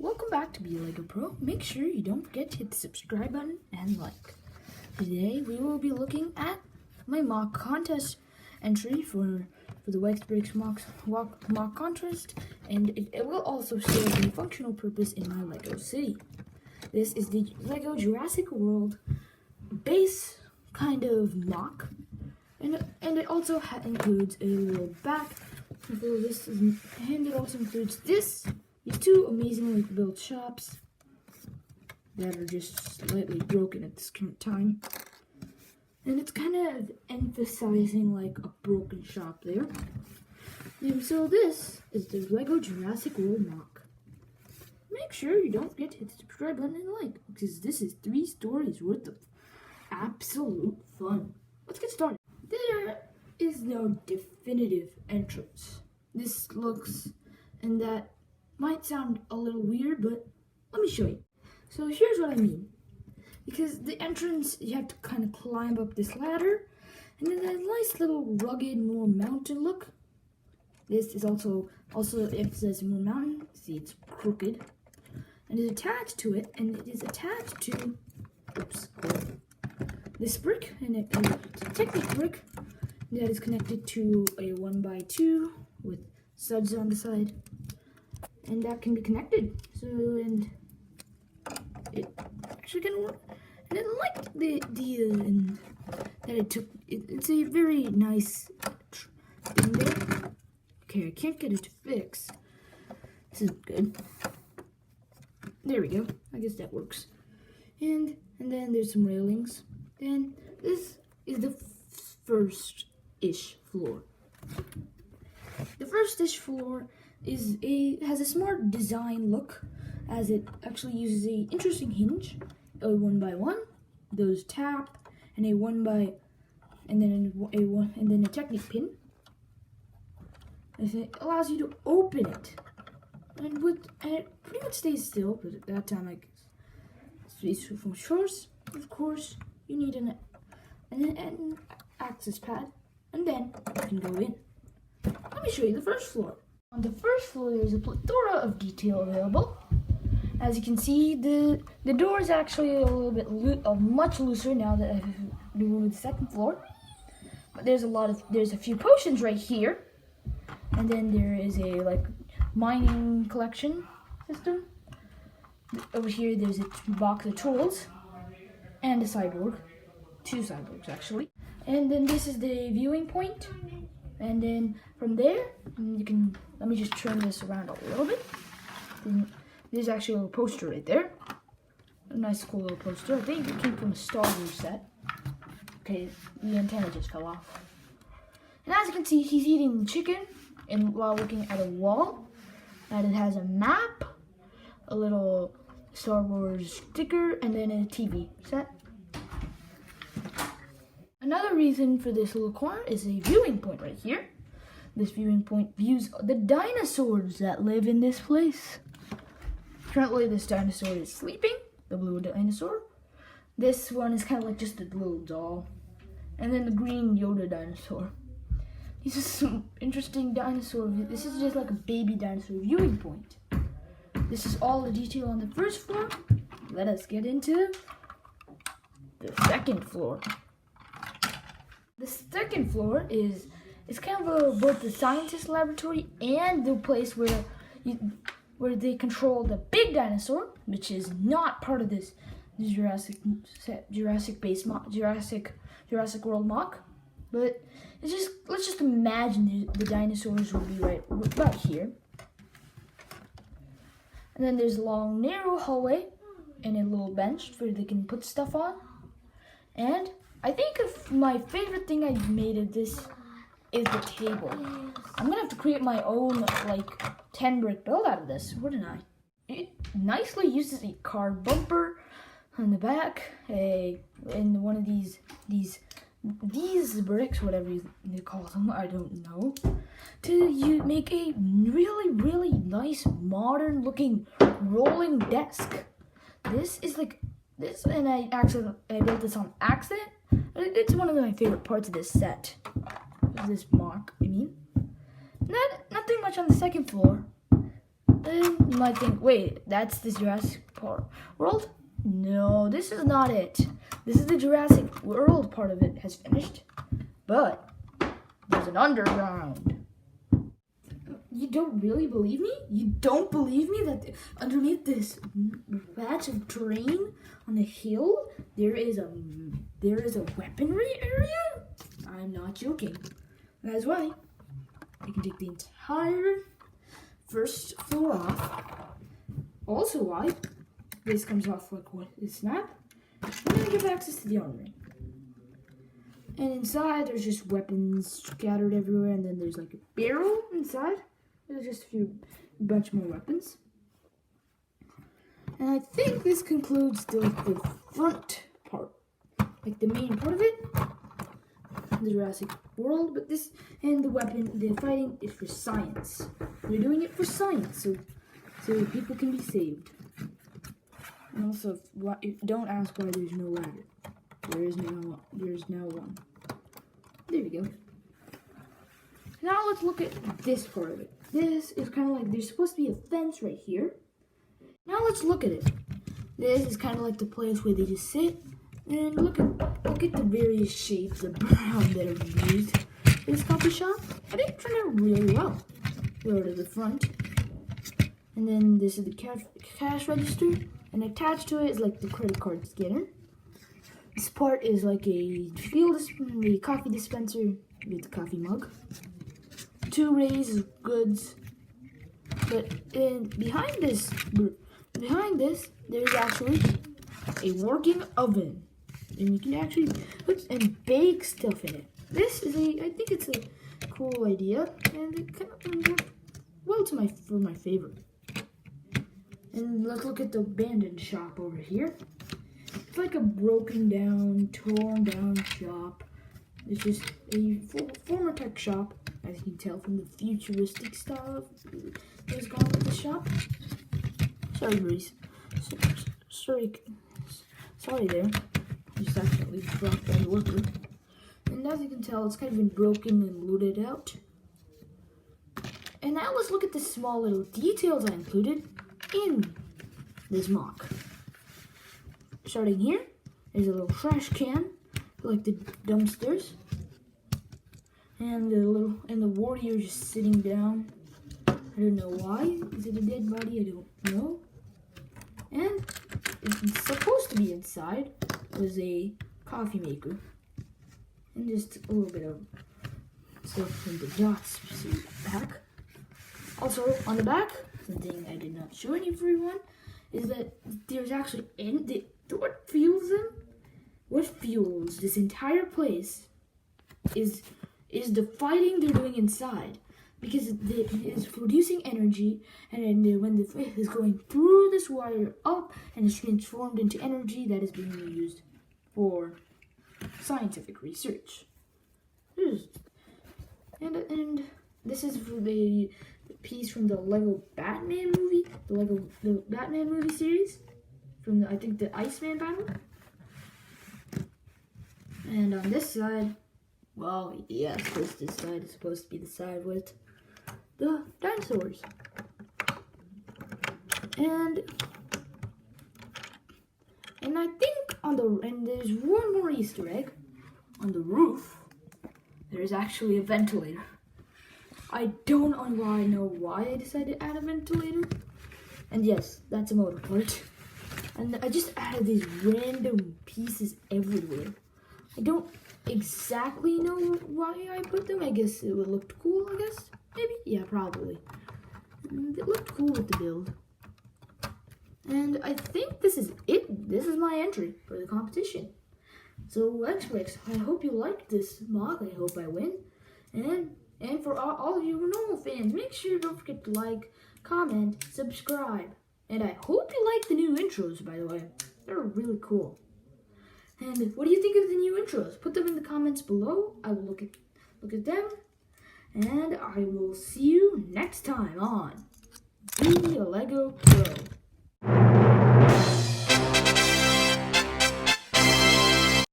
Welcome back to Be a Lego Pro. Make sure you don't forget to hit the subscribe button and like. Today we will be looking at my mock contest entry for the Wax Breaks mock contest, and it will also serve a functional purpose in my Lego city. This is the Lego Jurassic World base kind of mock, and it also includes a little back. And it also includes these two amazingly built shops that are just slightly broken at this current time. And it's kind of emphasizing like a broken shop there. And so this is the Lego Jurassic World mock. Make sure you don't forget to hit the subscribe button and like, because this is 3 stories worth of absolute fun. Let's get started. There is no definitive entrance. This looks, and that might sound a little weird, but let me show you. So here's what I mean. Because the entrance, you have to kind of climb up this ladder, and then a nice little rugged, more mountain look. This is also emphasizing more mountain. See, it's crooked, and it's attached to it, and it is attached to, this brick, and it's a Technic brick that is connected to a 1x2 with studs on the side, and that can be connected. So, and it actually can work. And I like the that it took. It's a very nice thing there. Okay, I can't get it to fix. This is good. There we go. I guess that works. And then there's some railings. And this is the first-ish floor. The first-ish floor has a smart design look, as it actually uses a interesting hinge, a 1x1, those tap, and a 1x, and then a Technic pin. And it allows you to open it, and it pretty much stays still. But at that time, I guess it's from shores. Of course, you need an access pad, and then you can go in. Let me show you the first floor. On the first floor, there's a plethora of detail available. As you can see, the door is actually a little bit much looser now that I've removed the second floor. But there's a few potions right here, and then there is a mining collection system. Over here, there's a box of tools and a cyborg, 2 cyborgs actually. And then this is the viewing point. And then from there, you can, let me just turn this around a little bit. There's actually a little poster right there. A nice cool little poster. I think it came from a Star Wars set. Okay, the antenna just fell off. And as you can see, he's eating chicken while looking at a wall. And it has a map, a little Star Wars sticker, and then a TV set. Another reason for this little corner is a viewing point right here. This viewing point views the dinosaurs that live in this place. Currently, this dinosaur is sleeping, the blue dinosaur. This one is kind of like just a little doll. And then the green Yoda dinosaur. These are some interesting dinosaurs. This is just like a baby dinosaur viewing point. This is all the detail on the first floor. Let us get into the second floor. The second floor is kind of both the scientist laboratory and the place where they control the big dinosaur, which is not part of this Jurassic World mock. But let's just imagine the dinosaurs will be right about here. And then there's a long narrow hallway and a little bench where they can put stuff on. And I think my favorite thing I've made of this is the table. I'm gonna have to create my own 10 brick build out of this, wouldn't I? It nicely uses a car bumper on the back, and one of these bricks, whatever you call them, I don't know, to make a really, really nice modern looking rolling desk. This is this, and I built this on accident. It's one of my favorite parts of this set. This mock, I mean. Nothing much on the second floor. then you might think, wait, that's the Jurassic World? No, this is not it. This is the Jurassic World part of it has finished, but there's an underground. You don't really believe me? You don't believe me that underneath this patch of terrain on the hill, there is a weaponry area? I'm not joking. That's why I can take the entire first floor off. Also why this comes off like what is snap. And then I give access to the armory. And inside there's just weapons scattered everywhere, and then there's like a barrel inside. There's just a bunch more weapons. And I think this concludes the front part, like the main part of it, the Jurassic World. But this and the fighting is for science. We're doing it for science, so people can be saved. And also, don't ask why there's no ladder. There's now one. There we go. Now let's look at this part of it. This is kind of like, there's supposed to be a fence right here. Now let's look at it. This is kind of like the place where they just sit. And look at the various shapes of brown that are used in this coffee shop. I think it turned out really well. Go to the front. And then this is the cash register. And attached to it is like the credit card scanner. This part is like a coffee dispenser with a coffee mug. 2 rays of goods. But behind this, there's actually a working oven. And you can actually put and bake stuff in it. This is I think it's a cool idea, and it kind of turns out well for my favorite. And let's look at the abandoned shop over here. It's like a broken down, torn down shop. It's just a former tech shop, as you can tell from the futuristic stuff that has gone with the shop. Sorry, Reese. Sorry there. I just accidentally dropped that worker. And as you can tell, it's kind of been broken and looted out. And now let's look at the small little details I included in this MOC. Starting here, there's a little trash can, like the dumpsters, and the warrior just sitting down. I don't know why. Is it a dead body? I don't know. And it's supposed to be inside was a coffee maker, and just a little bit of stuff from the dots back. Also on the back, something I did not show everyone is that there's actually what fuels this entire place is the fighting they're doing inside, because it is producing energy, and then when the fish is going through this wire up and is transformed into energy that is being used for scientific research. And this is for the piece from the Lego Batman movie, the Batman movie series, from I think the Iceman battle. And on this side, well, yes, this side is supposed to be the side with the dinosaurs. And I think and there's one more Easter egg. On the roof, there's actually a ventilator. I don't know why I decided to add a ventilator. And yes, that's a motor part. And I just added these random pieces everywhere. I don't exactly know why I put them. I guess it would look cool, I guess. Maybe? Yeah, probably. And it looked cool with the build. And I think this is it. This is my entry for the competition. So, X-Bricks, I hope you liked this MOC. I hope I win. And for all of you normal fans, make sure you don't forget to like, comment, subscribe. And I hope you like the new intros, by the way. They're really cool. And what do you think of the new intros? Put them in the comments below. I will look at them. And I will see you next time on Be a Lego Pro.